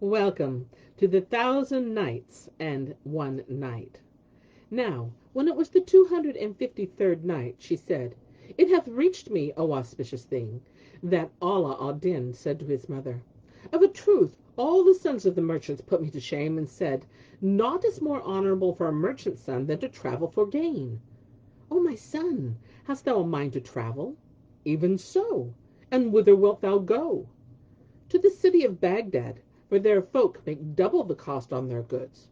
Welcome to the 1,000 Nights and One Night. Now, when it was the 253rd night, she said, It hath reached me, O auspicious thing, that Allah al-Din said to his mother, Of a truth, all the sons of the merchants put me to shame, and said, Naught is more honorable for a merchant's son than to travel for gain. O my son, hast thou a mind to travel? Even so. And whither wilt thou go? To the city of Baghdad, for their folk make double the cost on their goods.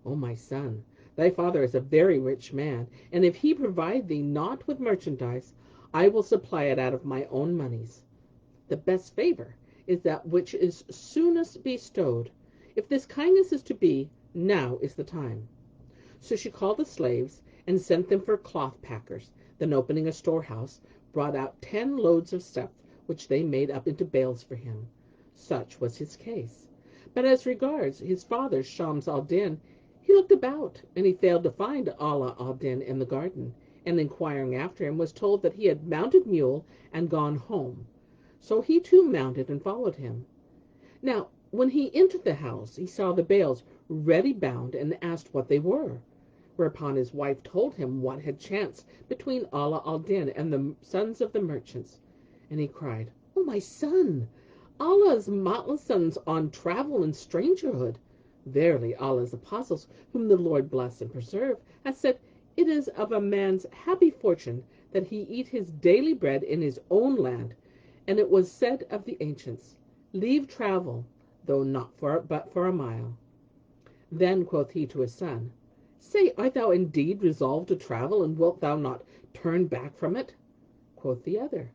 O my son, thy father is a very rich man, and if he provide thee not with merchandise, I will supply it out of my own monies. The best favor is that which is soonest bestowed. If this kindness is to be, now is the time. So she called the slaves and sent them for cloth packers, then opening a storehouse, brought out 10 loads of stuff, which they made up into bales for him. Such was his case. But as regards his father, Shams al-Din, he looked about, and he failed to find Ala al-Din in the garden, and inquiring after him, was told that he had mounted mule and gone home. So he too mounted and followed him. Now, when he entered the house, he saw the bales ready bound, and asked what they were. Whereupon his wife told him what had chanced between Ala al-Din and the sons of the merchants. And he cried, O my son, Allah's motless sons on travel and strangerhood. Verily, Allah's apostles, whom the Lord bless and preserve, have said, It is of a man's happy fortune that he eat his daily bread in his own land. And it was said of the ancients, Leave travel, though not but for a mile. Then quoth he to his son, Say, art thou indeed resolved to travel, and wilt thou not turn back from it? Quoth the other,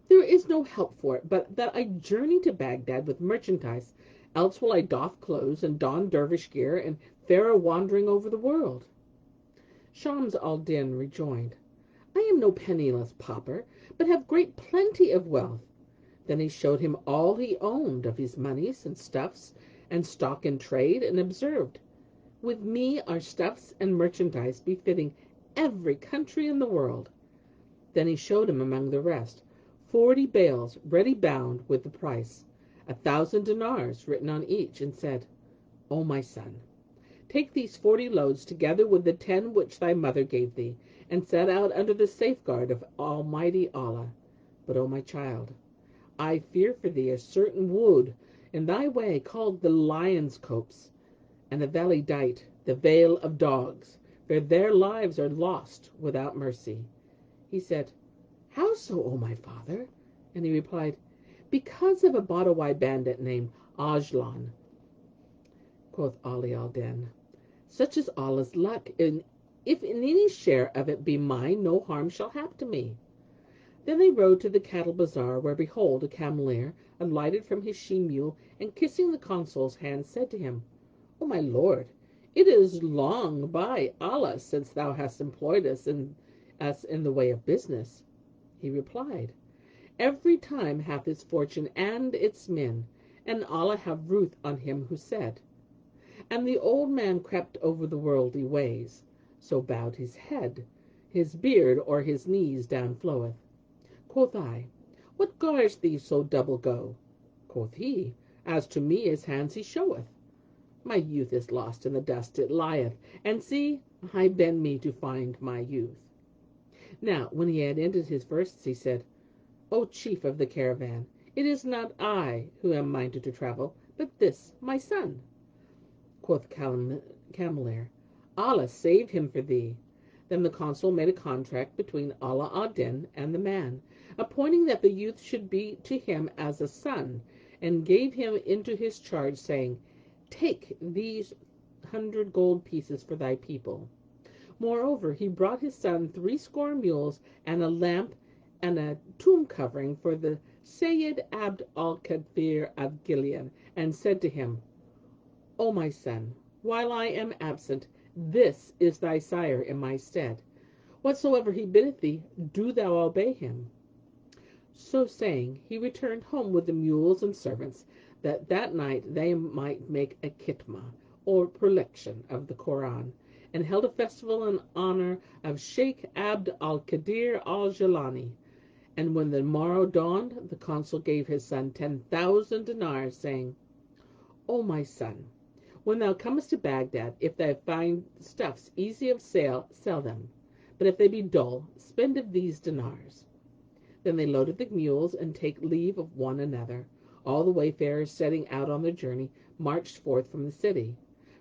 There is no help for it, but that I journey to Baghdad with merchandise, else will I doff clothes, and don dervish gear, and fare a wandering over the world. Shams al-Din rejoined, I am no penniless pauper, but have great plenty of wealth. Then he showed him all he owned of his moneys and stuffs, and stock in trade, and observed, With me are stuffs and merchandise befitting every country in the world. Then he showed him among the rest 40 bales ready bound with the price, 1,000 dinars written on each, and said, O my son, take these 40 loads together with the 10 which thy mother gave thee, and set out under the safeguard of Almighty Allah. But, O my child, I fear for thee a certain wood in thy way called the Lion's Copse, and a valley dight the Vale of Dogs, for their lives are lost without mercy. He said, How so, O my father? And he replied, Because of a Badawai bandit named Ajlan. Quoth Ali al-Din, Such is Allah's luck, and if in any share of it be mine, no harm shall hap to me. Then they rode to the cattle bazaar, where behold, a cameleer alighted from his she-mule, and kissing the consul's hand, said to him, O my lord, it is long by Allah since thou hast employed us in the way of business. He replied, Every time hath its fortune and its min, and Allah have ruth on him who said. And the old man crept over the worldly ways, so bowed his head, his beard o'er his knees down floweth. Quoth I, What gars thee so double go? Quoth he, As to me his hands he showeth. My youth is lost in the dust it lieth, and see, I bend me to find my youth. Now, when he had ended his verses, he said, O chief of the caravan, it is not I who am minded to travel, but this my son. Quoth Cameleer, Allah save him for thee. Then the consul made a contract between Ala ad-Din and the man, appointing that the youth should be to him as a son, and gave him into his charge, saying, Take these 100 gold pieces for thy people. Moreover, he brought his son 60 mules, and a lamp, and a tomb covering for the Sayyid Abd al-Kadir of Gilead, and said to him, O my son, while I am absent, this is thy sire in my stead. Whatsoever he biddeth thee, do thou obey him. So saying, he returned home with the mules and servants, that night they might make a khitmah, or prelection of the Koran, and held a festival in honor of Sheikh Abd al-Qadir al-Jilani. And when the morrow dawned, the consul gave his son 10,000 dinars, saying, O my son, when thou comest to Baghdad, if thou find stuffs easy of sale, sell them. But if they be dull, spend of these dinars. Then they loaded the mules and take leave of one another. All the wayfarers setting out on their journey marched forth from the city.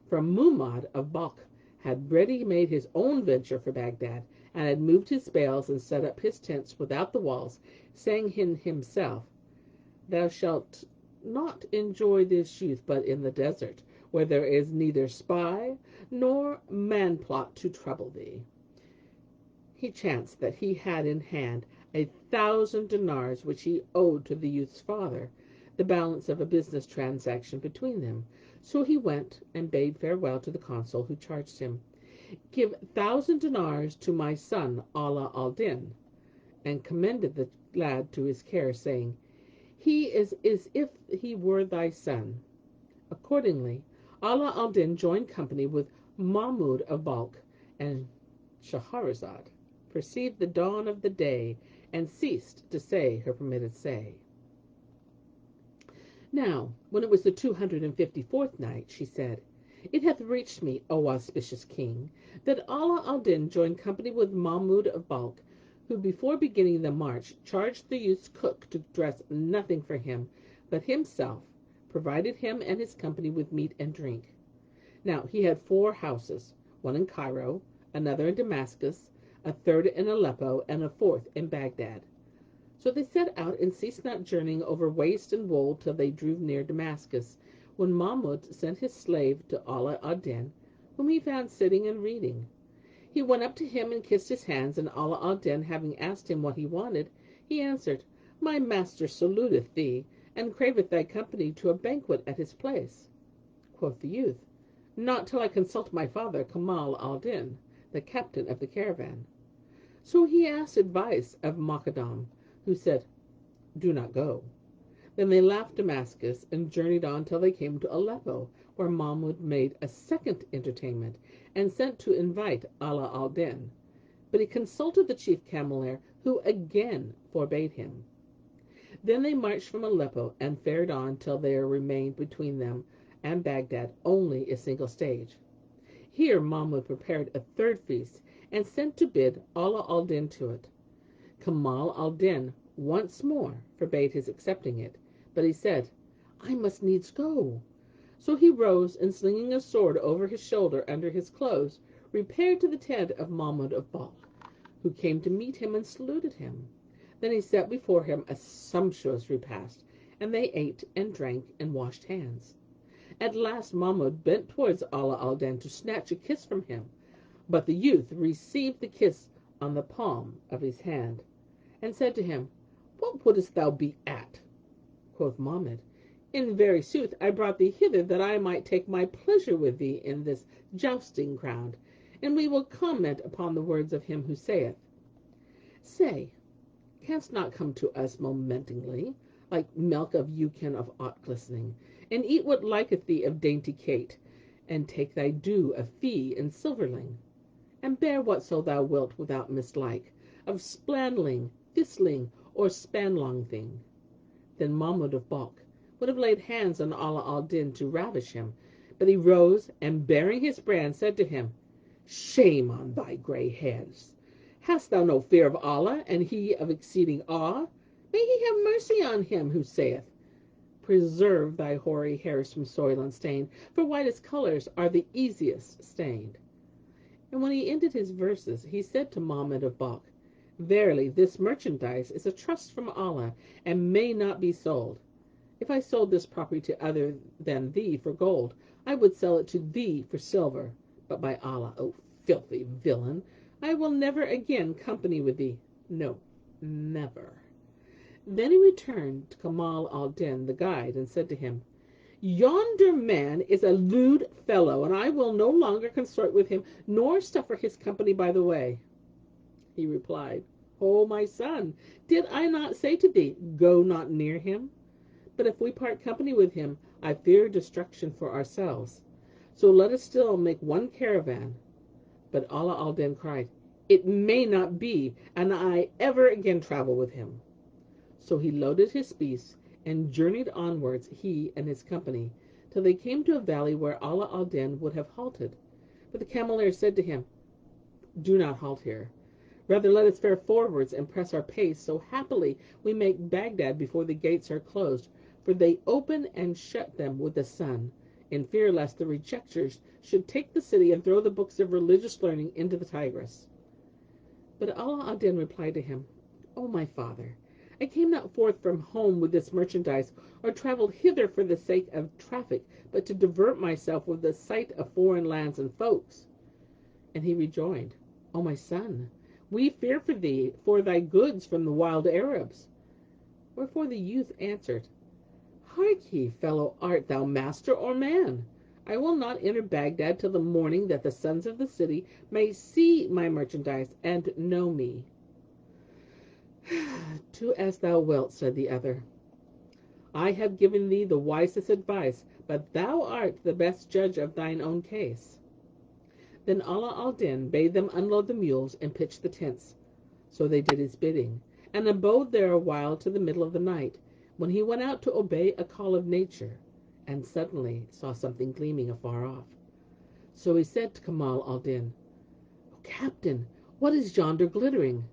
For Muhammad of Balkh had ready made his own venture for Baghdad, and had moved his bales and set up his tents without the walls, saying in himself, Thou shalt not enjoy this youth but in the desert, where there is neither spy nor man plot to trouble thee. He chanced that he had in hand 1,000 dinars which he owed to the youth's father, the balance of a business transaction between them. So he went and bade farewell to the consul, who charged him, Give 1,000 dinars to my son Ala al-Din, and commended the lad to his care, saying, He is as if he were thy son. Accordingly, Ala al-Din joined company with Mahmud of Balkh, and Shahrazad perceived the dawn of the day, and ceased to say her permitted say. Now, when it was the 254th night, she said, It hath reached me, O auspicious king, that Ala al-Din joined company with Mahmud of Balkh, who before beginning the march charged the youth's cook to dress nothing for him, but himself provided him and his company with meat and drink. Now he had 4 houses, one in Cairo, another in Damascus, a third in Aleppo, and a fourth in Baghdad. So they set out and ceased not journeying over waste and wold till they drew near Damascus, when Mahmud sent his slave to Ala ad-Din, whom he found sitting and reading. He went up to him and kissed his hands, and Ala ad-Din having asked him what he wanted, he answered, My master saluteth thee, and craveth thy company to a banquet at his place. Quoth the youth, Not till I consult my father Kamal al-Din, the captain of the caravan. So he asked advice of Makadam, who said, Do not go. Then they left Damascus and journeyed on till they came to Aleppo, where Mahmud made a second entertainment, and sent to invite Ala al-Din. But he consulted the chief cameleer, who again forbade him. Then they marched from Aleppo and fared on till there remained between them and Baghdad only a single stage. Here Mahmud prepared a third feast, and sent to bid Ala al-Din to it. Kamal al-Din once more forbade his accepting it, but he said, I must needs go. So he rose, and slinging a sword over his shoulder under his clothes, repaired to the tent of Mahmud of Balkh, who came to meet him and saluted him. Then he set before him a sumptuous repast, and they ate and drank and washed hands. At last Mahmud bent towards Ala al-Din to snatch a kiss from him, but the youth received the kiss on the palm of his hand, and said to him, What wouldst thou be at? Quoth Mahmud, In very sooth I brought thee hither that I might take my pleasure with thee in this jousting ground, and we will comment upon the words of him who saith, Say, canst not come to us momentingly, like milk of Yukin of aught glistening, and eat what liketh thee of dainty Kate, and take thy due of fee and silverling, and bear whatso thou wilt without mislike, of splandling, thistling, or spanlong thing. Then Mahmud of Balkh would have laid hands on Ala al-Din to ravish him, but he rose, and bearing his brand, said to him, Shame on thy grey hairs! Hast thou no fear of Allah, and he of exceeding awe? May he have mercy on him who saith, Preserve thy hoary hairs from soil and stain, for whitest colors are the easiest stained. And when he ended his verses, he said to Mahmud of Balkh, Verily, this merchandise is a trust from Allah, and may not be sold. If I sold this property to other than thee for gold, I would sell it to thee for silver. But by Allah, O filthy villain, I will never again company with thee. No, never. Then he returned to Kamal al-Din, the guide, and said to him, Yonder man is a lewd fellow, and I will no longer consort with him, nor suffer his company by the way. He replied, O my son, did I not say to thee, Go not near him? But if we part company with him, I fear destruction for ourselves. So let us still make one caravan. But Ala al-Din cried, It may not be, and I ever again travel with him. So he loaded his beasts and journeyed onwards, he and his company, till they came to a valley where Ala al-Din would have halted. But the cameleer said to him, "Do not halt here. Rather let us fare forwards and press our pace, so happily we make Baghdad before the gates are closed, for they open and shut them with the sun, in fear lest the rejectors should take the city and throw the books of religious learning into the Tigris." But Ala al-Din replied to him, "O my father, I came not forth from home with this merchandise, or travelled hither for the sake of traffic, but to divert myself with the sight of foreign lands and folks." And he rejoined, "O my son, we fear for thee for thy goods from the wild Arabs." Wherefore the youth answered, "Hark ye, fellow, art thou master or man? I will not enter Baghdad till the morning, that the sons of the city may see my merchandise and know me." "Do as thou wilt," said the other. "I have given thee the wisest advice, but thou art the best judge of thine own case." Then Ala al-Din bade them unload the mules and pitch the tents. So they did his bidding, and abode there a while to the middle of the night, when he went out to obey a call of nature, and suddenly saw something gleaming afar off. So he said to Kamal al-Din, "O captain, what is yonder glittering?"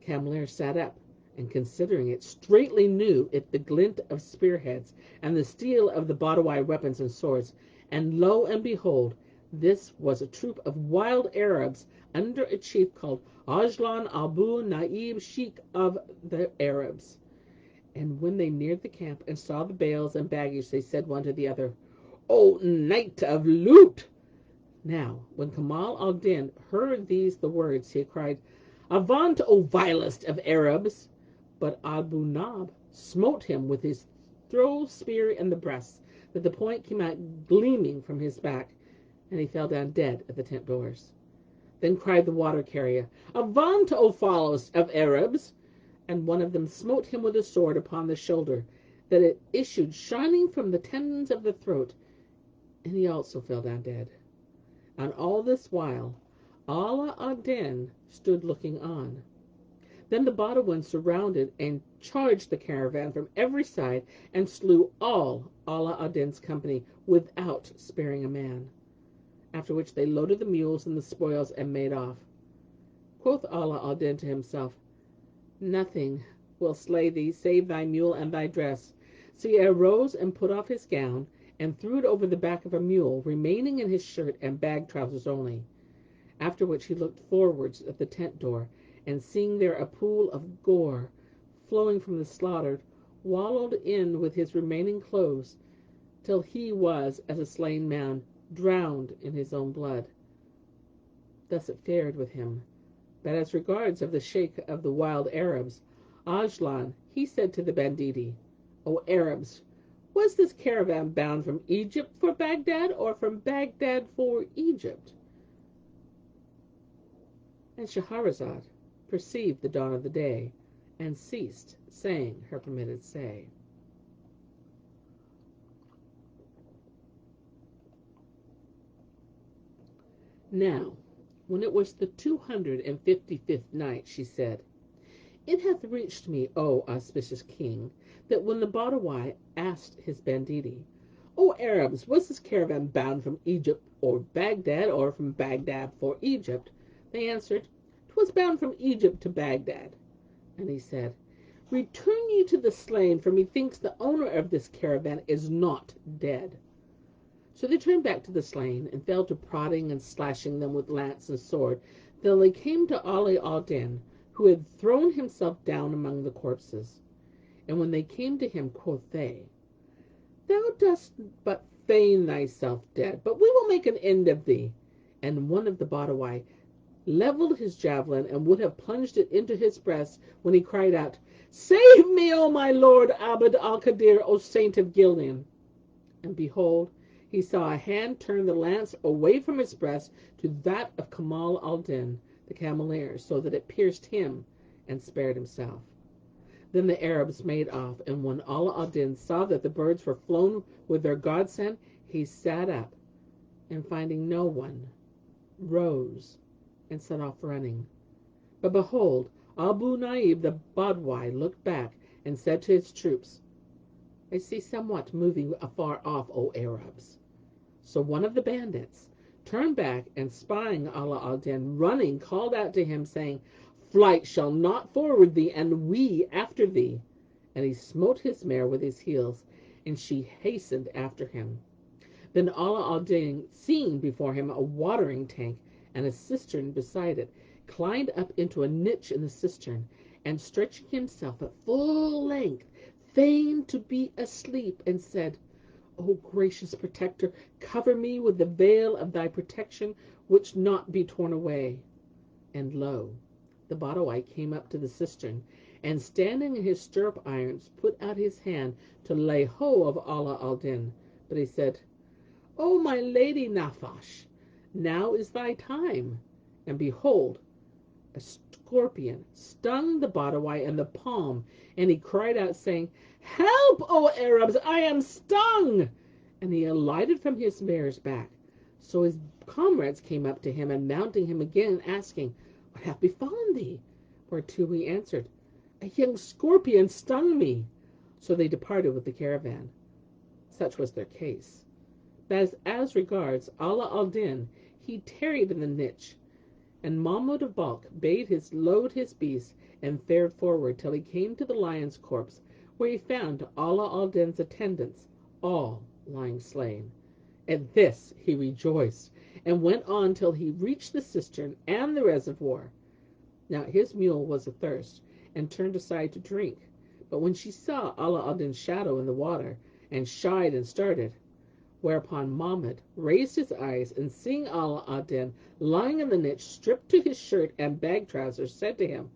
The cameleer sat up, and considering it, straightly knew it the glint of spearheads, and the steel of the Badawai weapons and swords. And lo and behold, this was a troop of wild Arabs under a chief called Ajlan Abu Naib, Sheikh of the Arabs. And when they neared the camp and saw the bales and baggage, they said one to the other, "O night of loot!" Now, when Kamal al-Din heard these the words, he cried, "Avaunt, O vilest of Arabs!" But Abu Nab smote him with his throw spear in the breast, that the point came out gleaming from his back, and he fell down dead at the tent doors. Then cried the water carrier, "Avaunt, O foulest of Arabs!" And one of them smote him with a sword upon the shoulder, that it issued shining from the tendons of the throat, and he also fell down dead. And all this while Ala ad-Din stood looking on. Then the Badawins surrounded and charged the caravan from every side, and slew all Ala ad-Din's company without sparing a man. After which they loaded the mules and the spoils and made off. Quoth Ala ad-Din to himself, "Nothing will slay thee save thy mule and thy dress." So he arose and put off his gown, and threw it over the back of a mule, remaining in his shirt and bag trousers only. After which he looked forwards at the tent door, and seeing there a pool of gore flowing from the slaughtered, wallowed in with his remaining clothes, till he was as a slain man, drowned in his own blood. Thus it fared with him. But as regards of the Sheikh of the wild Arabs, Ajlan, he said to the banditti, "O Arabs, was this caravan bound from Egypt for Baghdad, or from Baghdad for Egypt?" And Shahrazad perceived the dawn of the day, and ceased saying her permitted say. Now, when it was the 255th night, she said, "It hath reached me, O auspicious king, that when the Badawai asked his banditti, 'O Arabs, was this caravan bound from Egypt or Baghdad, or from Baghdad for Egypt?' they answered, 'Twas bound from Egypt to Baghdad.' And he said, 'Return ye to the slain, for methinks the owner of this caravan is not dead.' So they turned back to the slain, and fell to prodding and slashing them with lance and sword, till they came to Ali al-Din, who had thrown himself down among the corpses. And when they came to him, quoth they, 'Thou dost but feign thyself dead, but we will make an end of thee.' And one of the Badawai levelled his javelin, and would have plunged it into his breast, when he cried out, 'Save me, O my lord Abd al-Qadir, O saint of Gilead!' And behold, he saw a hand turn the lance away from his breast to that of Kamal al-Din, the cameleer, so that it pierced him and spared himself. Then the Arabs made off, and when Ala al-Din saw that the birds were flown with their godsend, he sat up, and finding no one, rose and set off running. But behold, Abu Naib the Badawai looked back and said to his troops, I see somewhat moving afar off, O Arabs. So one of the bandits turned back and spying Ala al-Din running, called out to him, saying, Flight shall not forward thee, and we after thee. And he smote his mare with his heels, and she hastened after him. Then Ala al-Din, seeing before him a watering tank and a cistern beside it, climbed up into a niche in the cistern, and stretching himself at full length, feigned to be asleep, and said, O gracious protector, cover me with the veil of thy protection, which not be torn away. And lo, the Badawai came up to the cistern, and standing in his stirrup irons, put out his hand to lay hold of Ala al-Din. But he said, O my lady Nafash, now is thy time. And behold, a scorpion stung the Badawai in the palm, and he cried out, saying, Help, O Arabs, I am stung! And he alighted from his mare's back. So his comrades came up to him, and mounting him again, asking, What hath befallen thee? Whereto he answered, A young scorpion stung me. So they departed with the caravan. Such was their case. But as regards Ala al-Din, he tarried in the niche, and Mahmud of Balkh bade load his beast, and fared forward till he came to the lion's corpse, where he found Ala al-Din's attendants, all lying slain. At this he rejoiced, and went on till he reached the cistern and the reservoir. Now his mule was athirst, and turned aside to drink. But when she saw Ala al-Din's shadow in the water, and shied and started, whereupon Mahmud raised his eyes, and seeing Ala al-Din lying in the niche, stripped to his shirt and bag trousers, said to him,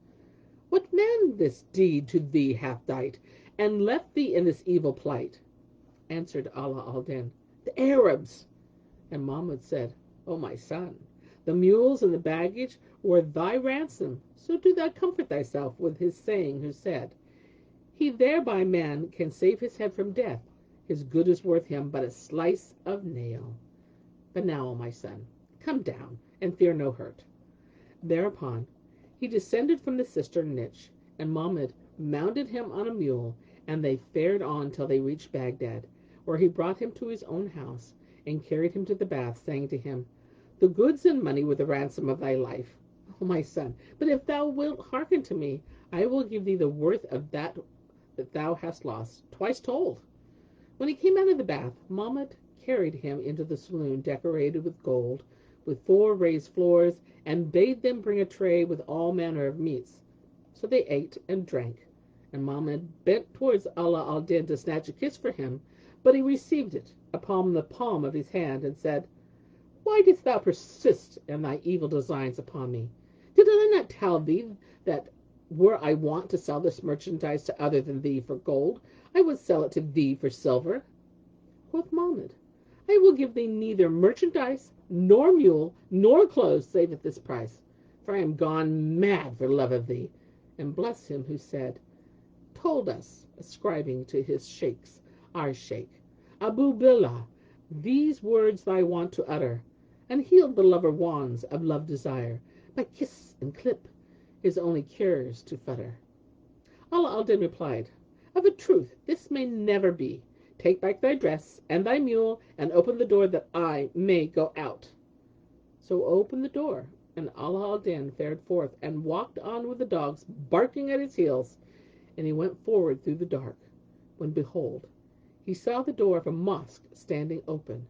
What man this deed to thee hath dight, and left thee in this evil plight? Answered Ala al-Din, The Arabs. And Mahmud said, O my son, the mules and the baggage were thy ransom, so do thou comfort thyself with his saying, who said, He thereby man can save his head from death. His good is worth him but a slice of nail. But now, O my son, come down, and fear no hurt. Thereupon he descended from the cistern niche, and Mahmud mounted him on a mule, and they fared on till they reached Baghdad, where he brought him to his own house, and carried him to the bath, saying to him, The goods and money were the ransom of thy life, O my son, but if thou wilt hearken to me, I will give thee the worth of that thou hast lost, twice told. When he came out of the bath, Mahmud carried him into the saloon decorated with gold, with 4 raised floors, and bade them bring a tray with all manner of meats. So they ate and drank, and Mahmud bent towards Ala al-Din to snatch a kiss for him, but he received it upon the palm of his hand, and said, Why didst thou persist in thy evil designs upon me? Did I not tell thee that were I wont to sell this merchandise to other than thee for gold, I would sell it to thee for silver? Quoth Mahmud, I will give thee neither merchandise, nor mule, nor clothes, save at this price, for I am gone mad for love of thee. And bless him who told us, ascribing to his sheikhs, our sheikh, Abu Billah, these words thy wont to utter, and healed the lover wands of love desire, by kiss and clip, his only cures to futter. Ala al-Din replied, Of a truth this may never be. Take back thy dress and thy mule, and open the door that I may go out. So opened the door, and Ala al-Din fared forth, and walked on with the dogs barking at his heels. And he went forward through the dark, when behold, he saw the door of a mosque standing open,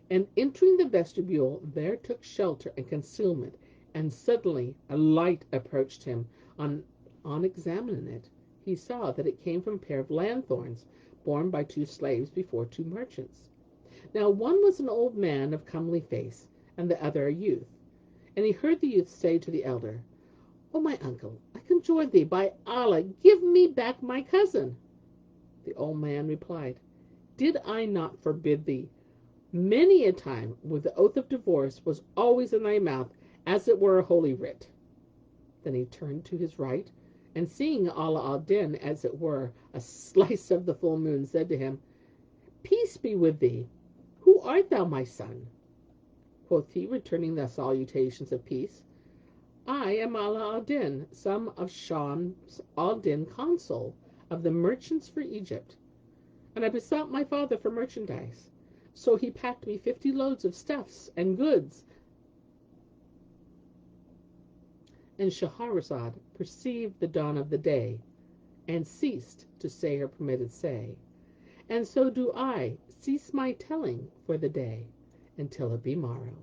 and entering the vestibule, there took shelter and concealment, and suddenly a light approached him. On examining it, he saw that it came from a pair of lanthorns, borne by 2 slaves before 2 merchants. Now one was an old man of comely face, and the other a youth. And he heard the youth say to the elder, O my uncle, I conjure thee, by Allah, give me back my cousin. The old man replied, Did I not forbid thee? Many a time with the oath of divorce was always in thy mouth, as it were a holy writ. Then he turned to his right, and seeing Ala al-Din, as it were a slice of the full moon, said to him, Peace be with thee. Who art thou, my son? Quoth he, returning the salutations of peace, I am Ala al-Din, son of Shams al-Din, consul of the merchants for Egypt. and I besought my father for merchandise. So he packed me 50 loads of stuffs and goods. And Shahrazad perceived the dawn of the day, and ceased to say her permitted say. And so do I cease my telling for the day, until it be morrow.